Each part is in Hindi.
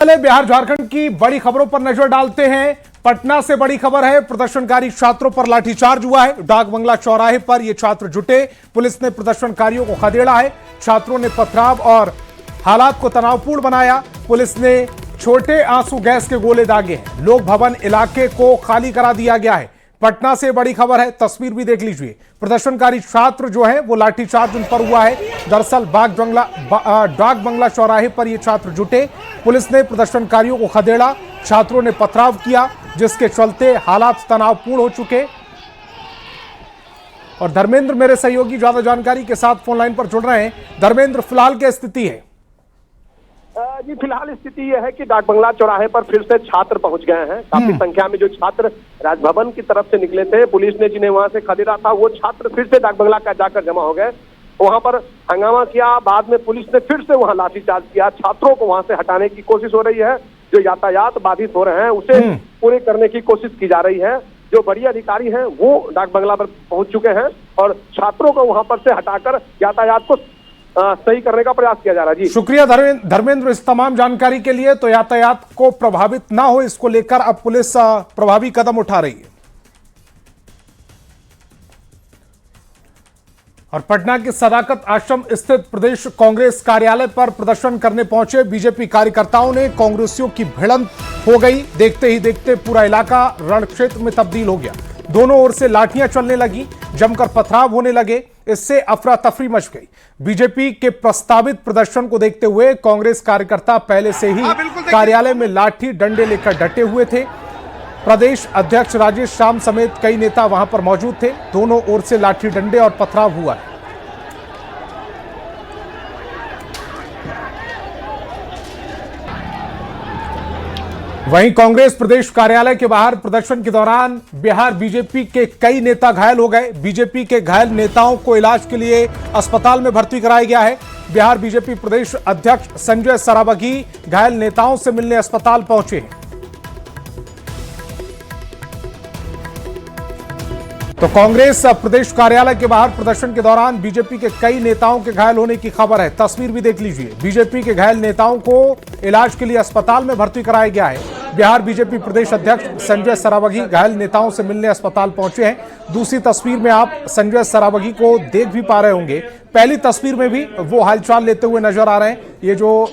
पहले बिहार झारखंड की बड़ी खबरों पर नजर डालते हैं। पटना से बड़ी खबर है, प्रदर्शनकारी छात्रों पर लाठीचार्ज हुआ है। डाक बंगला चौराहे पर ये छात्र जुटे, पुलिस ने प्रदर्शनकारियों को खदेड़ा है। छात्रों ने पथराव और हालात को तनावपूर्ण बनाया। पुलिस ने छोटे आंसू गैस के गोले दागे हैं। लोक भवन इलाके को खाली करा दिया गया है। पटना से बड़ी खबर है, तस्वीर भी देख लीजिए। प्रदर्शनकारी छात्र जो है वो लाठीचार्ज उन पर हुआ है। दरअसल डाक बंगला चौराहे पर ये छात्र जुटे, पुलिस ने प्रदर्शनकारियों को खदेड़ा, छात्रों ने पथराव किया, जिसके चलते हालात तनावपूर्ण हो चुके। और धर्मेंद्र मेरे सहयोगी ज्यादा जानकारी के साथ फोन लाइन पर जुड़ रहे हैं। धर्मेंद्र, फिलहाल क्या स्थिति है? जी फिलहाल स्थिति यह है कि डाक बंगला चौराहे पर फिर से छात्र पहुंच गए हैं। काफी संख्या में जो छात्र राजभवन की तरफ से निकले थे, पुलिस ने जिन्हें वहां से खदेड़ा था, वो छात्र फिर से डाक बंगला का जाकर जमा हो गए। वहां पर हंगामा किया, बाद में पुलिस ने फिर से वहां लाठीचार्ज किया। छात्रों को वहां से हटाने की कोशिश हो रही है। जो यातायात बाधित हो रहे हैं उसे पूरे करने की कोशिश की जा रही है। जो बड़ी अधिकारी हैं वो डाक बंगला पर पहुंच चुके हैं और छात्रों को वहां पर से हटाकर यातायात को सही करने का प्रयास किया जा रहा है। जी शुक्रिया धर्मेंद्र इस तमाम जानकारी के लिए। तो यातायात को प्रभावित ना हो, इसको लेकर अब पुलिस प्रभावी कदम उठा रही है। और पटना के सदाकत आश्रम स्थित प्रदेश कांग्रेस कार्यालय पर प्रदर्शन करने पहुंचे बीजेपी कार्यकर्ताओं ने कांग्रेसियों की भिड़ंत हो गई। देखते ही देखते पूरा इलाका रण क्षेत्र में तब्दील हो गया। दोनों ओर से लाठियां चलने लगी, जमकर पथराव होने लगे। इससे अफरा तफरी मच गई। बीजेपी के प्रस्तावित प्रदर्शन को देखते हुए कांग्रेस कार्यकर्ता पहले से ही कार्यालय में लाठी डंडे लेकर डटे हुए थे। प्रदेश अध्यक्ष राजेश श्याम समेत कई नेता वहां पर मौजूद थे। दोनों ओर से लाठी डंडे और पथराव हुआ है। वहीं कांग्रेस प्रदेश कार्यालय के बाहर प्रदर्शन के दौरान बिहार बीजेपी के कई नेता घायल हो गए। बीजेपी के घायल नेताओं को इलाज के लिए अस्पताल में भर्ती कराया गया है। बिहार बीजेपी प्रदेश अध्यक्ष संजय सरावगी घायल नेताओं से मिलने अस्पताल पहुंचे हैं। तो कांग्रेस प्रदेश कार्यालय के बाहर प्रदर्शन के दौरान बीजेपी के कई नेताओं के घायल होने की खबर है। तस्वीर भी देख लीजिए। बीजेपी के घायल नेताओं को इलाज के लिए अस्पताल में भर्ती कराया गया है। बिहार बीजेपी प्रदेश अध्यक्ष संजय सरावगी घायल नेताओं से मिलने अस्पताल पहुंचे हैं। दूसरी तस्वीर में आप संजय सरावगी को देख भी पा रहे होंगे। पहली तस्वीर में भी वो हालचाल लेते हुए नजर आ रहे हैं। ये जो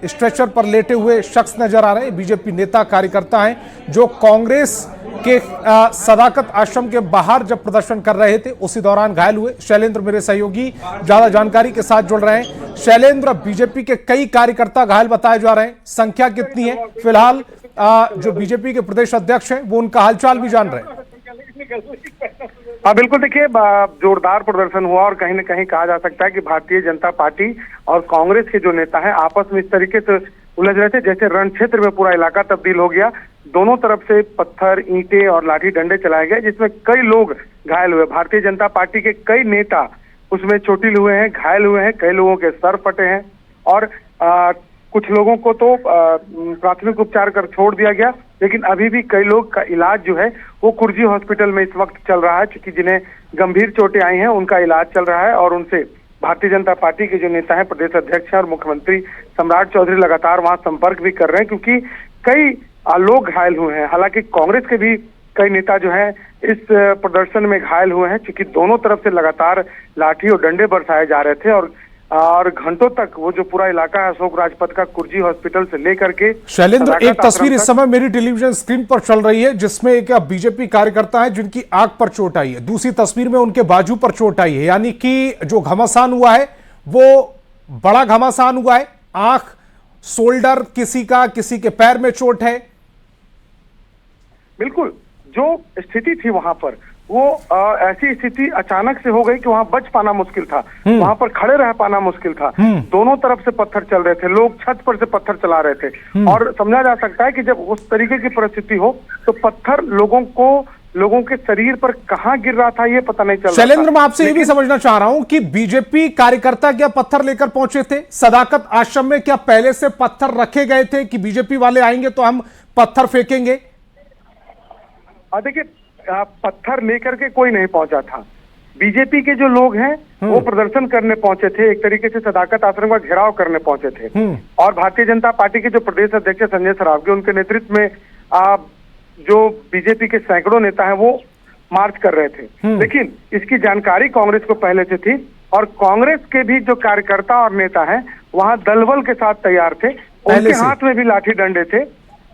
स्ट्रेचर पर लेटे हुए शख्स नजर आ रहे हैं, बीजेपी नेता कार्यकर्ता हैं जो कांग्रेस के सदाकत आश्रम के बाहर जब प्रदर्शन कर रहे थे उसी दौरान घायल हुए। शैलेंद्र मेरे सहयोगी ज्यादा जानकारी के साथ जुड़ रहे हैं। शैलेंद्र, बीजेपी के कई कार्यकर्ता घायल बताए जा रहे हैं, संख्या कितनी है? फिलहाल जो बीजेपी के प्रदेश अध्यक्ष हैं वो उनका हालचाल भी जान रहे हैं। हाँ बिल्कुल, देखिए जोरदार प्रदर्शन हुआ और कहीं न कहीं कहा जा सकता है कि भारतीय जनता पार्टी और कांग्रेस के जो नेता हैं आपस में इस तरीके से उलझ रहे थे जैसे रण क्षेत्र में पूरा इलाका तब्दील हो गया। दोनों तरफ से पत्थर, ईंटें और लाठी डंडे चलाए गए जिसमें कई लोग घायल हुए। भारतीय जनता पार्टी के कई नेता उसमें चोटिल हुए हैं, घायल हुए हैं। कई लोगों के सर फटे हैं और कुछ लोगों को तो प्राथमिक उपचार कर छोड़ दिया गया। लेकिन अभी भी कई लोग का इलाज जो है वो कुर्जी हॉस्पिटल में इस वक्त चल रहा है, क्योंकि जिन्हें गंभीर चोटें आई हैं उनका इलाज चल रहा है। और उनसे भारतीय जनता पार्टी के जो नेता हैं, प्रदेश अध्यक्ष और मुख्यमंत्री सम्राट चौधरी लगातार वहां संपर्क भी कर रहे हैं, क्योंकि कई लोग घायल हुए हैं। हालांकि कांग्रेस के भी कई नेता जो हैं इस प्रदर्शन में घायल हुए हैं, क्योंकि दोनों तरफ से लगातार लाठी और डंडे बरसाए जा रहे थे और घंटों तक वो जो पूरा इलाका है अशोक राजपथ का कुर्जी हॉस्पिटल से लेकर के। शैलेंद्र, एक तस्वीर इस समय मेरी टेलीविजन स्क्रीन पर चल रही है जिसमें एक बीजेपी कार्यकर्ता है जिनकी आंख पर चोट आई है। दूसरी तस्वीर में उनके बाजू पर चोट आई है, यानी कि जो घमासान हुआ है वो बड़ा घमासान हुआ है। आंख, शोल्डर किसी के पैर में चोट है। बिल्कुल, जो स्थिति थी वहां पर वो ऐसी स्थिति अचानक से हो गई कि वहां बच पाना मुश्किल था, वहां पर खड़े रह पाना मुश्किल था। दोनों तरफ से पत्थर चल रहे थे, लोग छत पर से पत्थर चला रहे थे। और समझा जा सकता है कि जब उस तरीके की परिस्थिति हो तो पत्थर लोगों के शरीर पर कहां गिर रहा था ये पता नहीं चल रहा था। शैलेंद्र, मैं आपसे ये भी समझना चाह रहा हूं कि बीजेपी कार्यकर्ता क्या पत्थर लेकर पहुंचे थे सदाकत आश्रम में? क्या पहले से पत्थर रखे गए थे कि बीजेपी वाले आएंगे तो हम पत्थर फेंकेंगे? देखिए, पत्थर लेकर के कोई नहीं पहुंचा था। बीजेपी के जो लोग हैं वो प्रदर्शन करने पहुंचे थे, एक तरीके से सदाकत आश्रम का घेराव करने पहुंचे थे। और भारतीय जनता पार्टी के जो प्रदेश अध्यक्ष संजय सरावगी, उनके नेतृत्व में जो बीजेपी के सैकड़ों नेता हैं वो मार्च कर रहे थे। लेकिन इसकी जानकारी कांग्रेस को पहले से थी और कांग्रेस के भी जो कार्यकर्ता और नेता हैं वहां दलबल के साथ तैयार थे, उनके हाथ में भी लाठी डंडे थे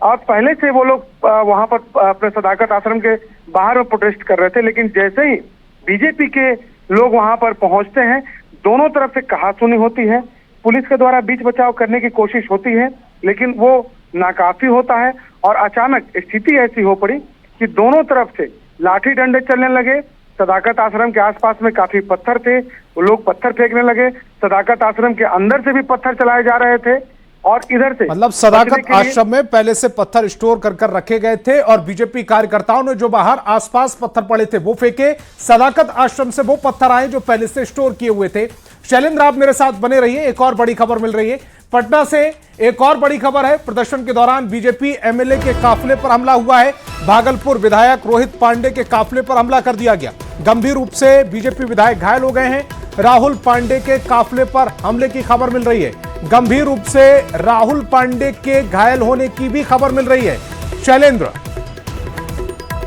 और पहले से वो लोग वहां पर अपने सदाकत आश्रम के बाहर में प्रोटेस्ट कर रहे थे। लेकिन जैसे ही बीजेपी के लोग वहां पर पहुंचते हैं, दोनों तरफ से कहासुनी होती है, पुलिस के द्वारा बीच बचाव करने की कोशिश होती है, लेकिन वो नाकाफी होता है और अचानक स्थिति ऐसी हो पड़ी कि दोनों तरफ से लाठी डंडे चलने लगे। सदाकत आश्रम के आसपास में काफी पत्थर थे, वो लोग पत्थर फेंकने लगे, सदाकत आश्रम के अंदर से भी पत्थर चलाए जा रहे थे और इधर से मतलब सदाकत आश्रम में पहले से पत्थर स्टोर कर रखे गए थे और बीजेपी कार्यकर्ताओं ने जो बाहर आसपास पत्थर पड़े थे वो फेंके, सदाकत आश्रम से वो पत्थर आए जो पहले से स्टोर किए हुए थे। शैलेंद्र, आप मेरे साथ बने रहिए, एक और बड़ी खबर मिल रही है पटना से। एक और बड़ी खबर है, प्रदर्शन के दौरान बीजेपी एमएलए के काफिले पर हमला हुआ है। भागलपुर विधायक रोहित पांडे के काफिले पर हमला कर दिया गया, गंभीर रूप से बीजेपी विधायक घायल हो गए हैं। राहुल पांडे के काफिले पर हमले की खबर मिल रही है, गंभीर रूप से राहुल पांडे के घायल होने की भी खबर मिल रही है। शैलेंद्र,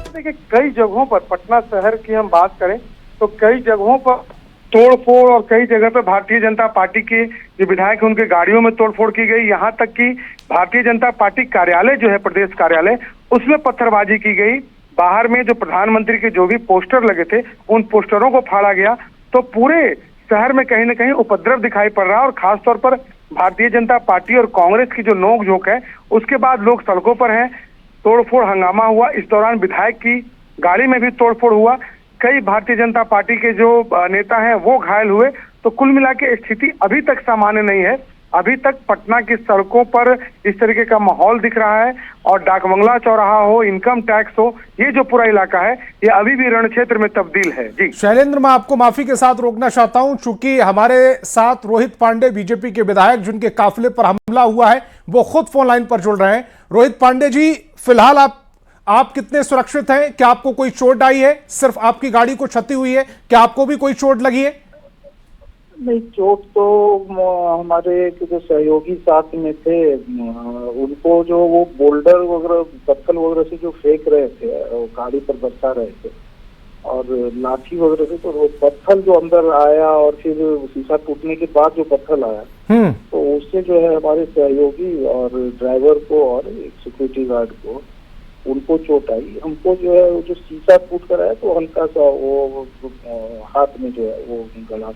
देखिए कई जगहों पर पटना शहर की हम बात करें तो कई जगहों पर तोड़फोड़ और कई जगह पर भारतीय जनता पार्टी के जो विधायक हैं उनके गाड़ियों में तोड़फोड़ की गई। यहाँ तक कि भारतीय जनता पार्टी कार्यालय जो है प्रदेश कार्यालय, उसमें पत्थरबाजी की गई। बाहर में जो प्रधानमंत्री के जो भी पोस्टर लगे थे उन पोस्टरों को फाड़ा गया। तो पूरे शहर में कहीं ना कहीं उपद्रव दिखाई पड़ रहा है और खासतौर पर भारतीय जनता पार्टी और कांग्रेस की जो नोकझोंक है उसके बाद लोग सड़कों पर हैं। तोड़फोड़ हंगामा हुआ, इस दौरान विधायक की गाड़ी में भी तोड़फोड़ हुआ, कई भारतीय जनता पार्टी के जो नेता हैं वो घायल हुए। तो कुल मिला के स्थिति अभी तक सामान्य नहीं है। अभी तक पटना की सड़कों पर इस तरीके का माहौल दिख रहा है और डाकबंगला चौराहा हो, इनकम टैक्स हो, ये जो पूरा इलाका है ये अभी भी रण क्षेत्र में तब्दील है। जी शैलेंद्र, मैं आपको माफी के साथ रोकना चाहता हूं, चूंकि हमारे साथ रोहित पांडे बीजेपी के विधायक जिनके काफिले पर हमला हुआ है वो खुद फोन लाइन पर जुड़ रहे हैं। रोहित पांडे जी, फिलहाल आप कितने सुरक्षित हैं? क्या आपको कोई चोट आई है? सिर्फ आपकी गाड़ी को क्षति हुई है? क्या आपको भी कोई चोट लगी है? नहीं, चोट तो हमारे जो सहयोगी साथ में थे उनको जो वो बोल्डर वगैरह पत्थर वगैरह से जो फेंक रहे थे वो गाड़ी पर बरसा रहे थे और लाठी वगैरह से, तो वो पत्थर जो अंदर आया और फिर शीशा टूटने के बाद जो पत्थर आया तो उससे जो है हमारे सहयोगी और ड्राइवर को और एक सिक्योरिटी गार्ड को उनको चोट आई। हमको जो है वो जो शीशा टूट कर आया तो हल्का सा वो हाथ में जो है वो गला,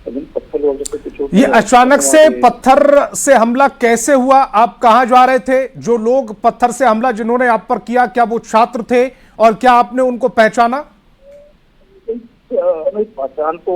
लेकिन पत्थर वगैरह से कुछ चोट। ये अचानक से पत्थर से हमला कैसे हुआ? आप कहां जा रहे थे? जो लोग पत्थर से हमला जिन्होंने आप पर किया, क्या वो छात्र थे और क्या आपने उनको पहचाना? नहीं, पहचान तो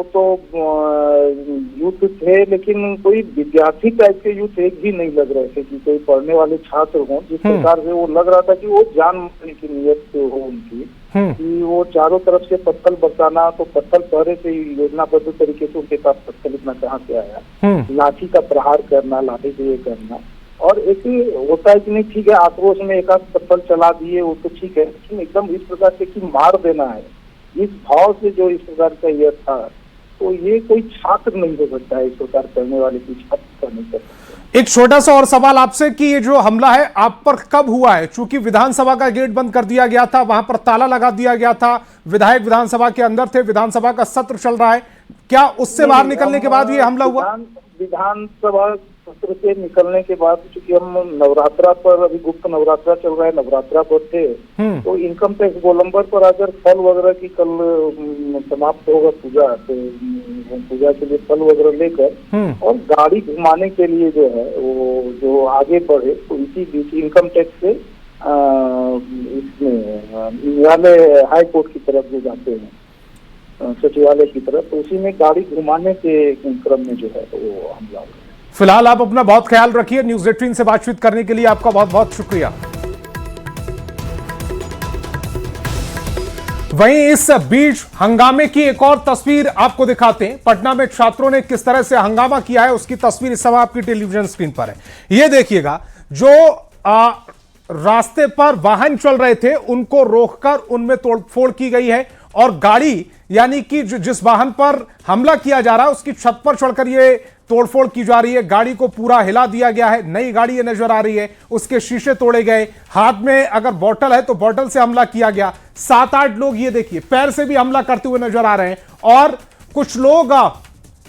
यूथ थे, लेकिन कोई विद्यार्थी टाइप के यूथ एक भी नहीं लग रहे थे कि कोई पढ़ने वाले छात्र हों। जिस प्रकार से वो लग रहा था कि वो जान मारने की नीयत से हो उनकी, कि वो चारों तरफ से पत्थर बरसाना, तो पत्थर पहले से योजनाबद्ध तरीके से उनके पास पत्थर इतना कहाँ से आया, लाठी का प्रहार करना, लाठी से ये करना। और एक होता है कि नहीं ठीक है आक्रोश में एक आध पत्थर चला दिए वो तो ठीक है, लेकिन एकदम इस प्रकार से कि मार देना है, इस भाव से जो इस प्रकार का यह था, तो ये कोई छात्र नहीं हो सकता है, इस प्रकार करने वाले की छात्र नहीं कर सकते। एक छोटा सा और सवाल आपसे कि ये जो हमला है आप पर कब हुआ है? चूंकि विधानसभा का गेट बंद कर दिया गया था, वहां पर ताला लगा दिया गया था, विधायक विधानसभा के अंदर थे, विधानसभा का सत्र चल रहा है, क्या उससे बाहर निकलने के बाद ये हमला हुआ? विधानसभा सत्र से निकलने के बाद, चूंकि हम नवरात्रा पर, अभी गुप्त नवरात्रा चल रहा है, नवरात्रा पर थे, तो इनकम टैक्स गोलंबर पर अगर फल वगैरह की कल समाप्त होगा पूजा, तो पूजा के लिए फल वगैरह लेकर और गाड़ी घुमाने के लिए जो है वो जो आगे बढ़े, तो इसी बीच इनकम टैक्स से इसमें न्यायालय हाई कोर्ट की तरफ जो जाते हैं सचिवालय की तरफ, तो उसी में गाड़ी घुमाने के क्रम में जो है वो हमला हुआ। फिलहाल आप अपना बहुत ख्याल रखिए। न्यूज 18 से बातचीत करने के लिए आपका बहुत बहुत शुक्रिया। वहीं इस बीच हंगामे की एक और तस्वीर आपको दिखाते हैं। पटना में छात्रों ने किस तरह से हंगामा किया है उसकी तस्वीर इस समय आपकी टेलीविजन स्क्रीन पर है। यह देखिएगा, जो रास्ते पर वाहन चल रहे थे उनको रोककर उनमें तोड़फोड़ की गई है और गाड़ी यानी कि जिस वाहन पर हमला किया जा रहा है उसकी छत पर चढ़कर ये तोड़फोड़ की जा रही है। गाड़ी को पूरा हिला दिया गया है, नई गाड़ी ये नजर आ रही है, उसके शीशे तोड़े गए, हाथ में अगर बोतल है तो बोतल से हमला किया गया। 7-8 लोग ये देखिए पैर से भी हमला करते हुए नजर आ रहे हैं और कुछ लोग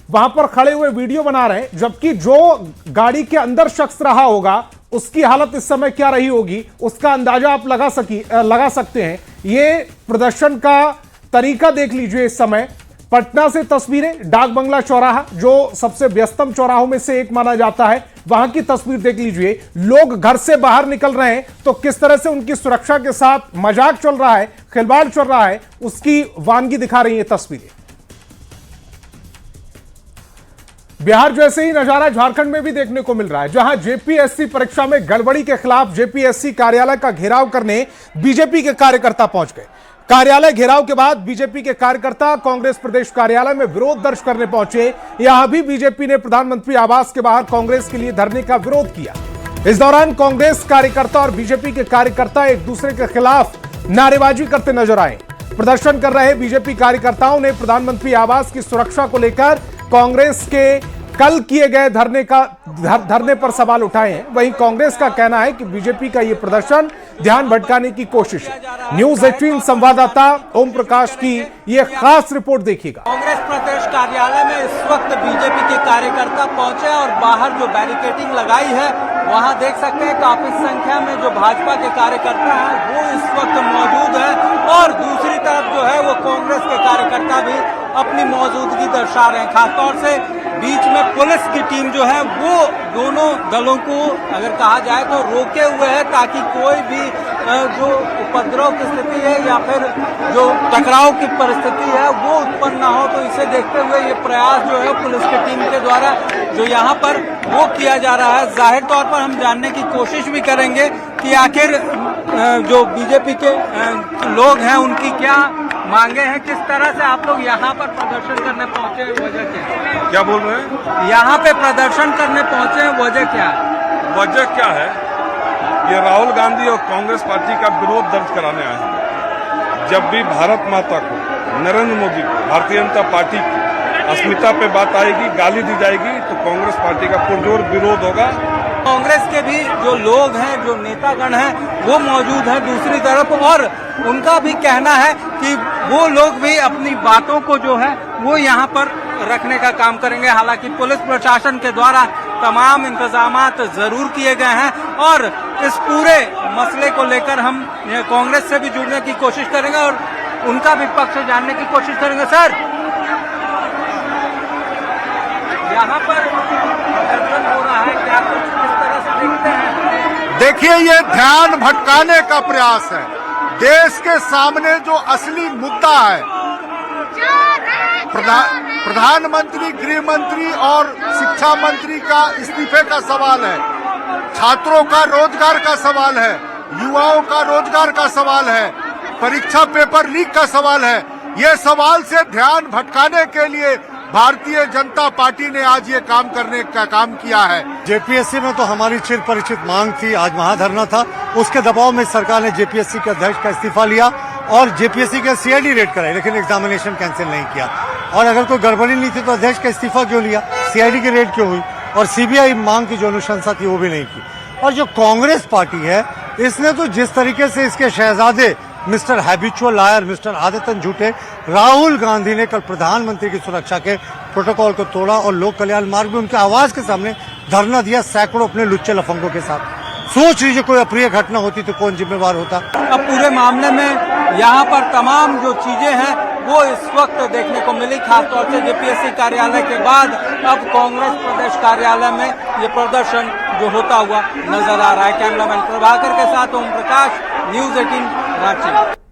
वहां पर खड़े हुए वीडियो बना रहे हैं, जबकि जो गाड़ी के अंदर शख्स रहा होगा उसकी हालत इस समय क्या रही होगी उसका अंदाजा आप लगा सकते हैं। ये प्रदर्शन का तरीका देख लीजिए। इस समय पटना से तस्वीरें, डाक बंगला चौराहा जो सबसे व्यस्तम चौराहों में से एक माना जाता है, वहां की तस्वीर देख लीजिए। लोग घर से बाहर निकल रहे हैं तो किस तरह से उनकी सुरक्षा के साथ मजाक चल रहा है, खिलवाड़ चल रहा है, उसकी वानगी दिखा रही है तस्वीरें। बिहार जैसे ही नजारा झारखंड में भी देखने को मिल रहा है, जहां जेपीएससी परीक्षा में गड़बड़ी के खिलाफ जेपीएससी कार्यालय का घेराव करने बीजेपी के कार्यकर्ता पहुंच गए। कार्यालय घेराव के बाद बीजेपी के कार्यकर्ता कांग्रेस प्रदेश कार्यालय में विरोध दर्ज करने पहुंचे। यहां भी बीजेपी ने प्रधानमंत्री आवास के बाहर कांग्रेस के लिए धरने का विरोध किया। इस दौरान कांग्रेस कार्यकर्ता और बीजेपी के कार्यकर्ता एक दूसरे के खिलाफ नारेबाजी करते नजर आए। प्रदर्शन कर रहे बीजेपी कार्यकर्ताओं ने प्रधानमंत्री आवास की सुरक्षा को लेकर कांग्रेस के कल किए गए धरने पर सवाल उठाए हैं। वहीं कांग्रेस का कहना है कि बीजेपी का यह प्रदर्शन ध्यान भटकाने की कोशिश है। न्यूज़ 18 संवाददाता ओम प्रकाश की यह खास रिपोर्ट देखिएगा। कांग्रेस प्रदेश कार्यालय में इस वक्त बीजेपी के कार्यकर्ता पहुंचे और बाहर जो बैरिकेडिंग लगाई है वहां देख सकते हैं काफी संख्या में जो भाजपा के कार्यकर्ता हैं वो इस वक्त मौजूद है और दूसरी तरफ जो है वो कांग्रेस के कार्यकर्ता भी अपनी मौजूदगी दर्शा रहे हैं। खासतौर से बीच में पुलिस की टीम जो है वो दोनों दलों को अगर कहा जाए तो रोके हुए है ताकि कोई भी जो उपद्रव की स्थिति है या फिर जो टकराव की परिस्थिति है वो उत्पन्न ना हो। तो इसे देखते हुए ये प्रयास जो है पुलिस की टीम के द्वारा जो यहाँ पर वो किया जा रहा है। जाहिर तौर पर हम जानने की कोशिश भी करेंगे कि आखिर जो बीजेपी के लोग हैं उनकी क्या मांगे हैं, किस तरह से आप लोग यहाँ पर प्रदर्शन करने पहुंचे हैं, वजह क्या बोल रहे हैं? यहाँ पे प्रदर्शन करने पहुंचे हैं, वजह क्या है? वजह क्या है? ये राहुल गांधी और कांग्रेस पार्टी का विरोध दर्ज कराने आए हैं। जब भी भारत माता को, नरेंद्र मोदी को, भारतीय जनता पार्टी की अस्मिता पे बात आएगी, गाली दी जाएगी तो कांग्रेस पार्टी का पुरजोर विरोध होगा। कांग्रेस के भी जो लोग हैं, जो नेतागण हैं वो मौजूद हैं दूसरी तरफ और उनका भी कहना है कि वो लोग भी अपनी बातों को जो है वो यहाँ पर रखने का काम करेंगे। हालांकि पुलिस प्रशासन के द्वारा तमाम इंतजामात जरूर किए गए हैं और इस पूरे मसले को लेकर हम कांग्रेस से भी जुड़ने की कोशिश करेंगे और उनका भी पक्ष जानने की कोशिश करेंगे। सर, यहाँ पर प्रदर्शन हो रहा है, क्या कुछ किस तरह से देखते हैं? देखिए, ये ध्यान भटकाने का प्रयास है। देश के सामने जो असली मुद्दा है, प्रधानमंत्री, गृह मंत्री और शिक्षा मंत्री का इस्तीफे का सवाल है, छात्रों का रोजगार का सवाल है, युवाओं का रोजगार का सवाल है, परीक्षा पेपर लीक का सवाल है। ये सवाल से ध्यान भटकाने के लिए भारतीय जनता पार्टी ने आज ये काम करने का काम किया है। जेपीएससी में तो हमारी चिर परिचित मांग थी, आज महाधरना था, उसके दबाव में सरकार ने जेपीएससी के अध्यक्ष का इस्तीफा लिया और जेपीएससी का सीआईडी रेड कराई, लेकिन एग्जामिनेशन कैंसिल नहीं किया। और अगर कोई गड़बड़ी नहीं थी तो अध्यक्ष का इस्तीफा क्यों लिया, सीआईडी की रेड क्यों हुई और सीबीआई मांग की जो अनुशंसा थी वो भी नहीं की। और जो कांग्रेस पार्टी है इसने तो जिस तरीके से इसके शहजादे मिस्टर हैबिचुअल लायर, मिस्टर आदतन झूठे राहुल गांधी ने कल प्रधानमंत्री की सुरक्षा के प्रोटोकॉल को तोड़ा और लोक कल्याण मार्ग में उनके आवास के सामने धरना दिया सैकड़ों अपने लुच्चे लफंगों के साथ। सोच लीजिए कोई अप्रिय घटना होती तो कौन जिम्मेवार होता। अब पूरे मामले में यहाँ पर तमाम जो चीजें हैं वो इस वक्त देखने को मिली, खासतौर से जेपीएससी कार्यालय के बाद अब कांग्रेस प्रदेश कार्यालय में ये प्रदर्शन जो होता हुआ नजर आ रहा है। कैमरामैन प्रभाकर के साथ ओम प्रकाश, न्यूज़ 18 रांची।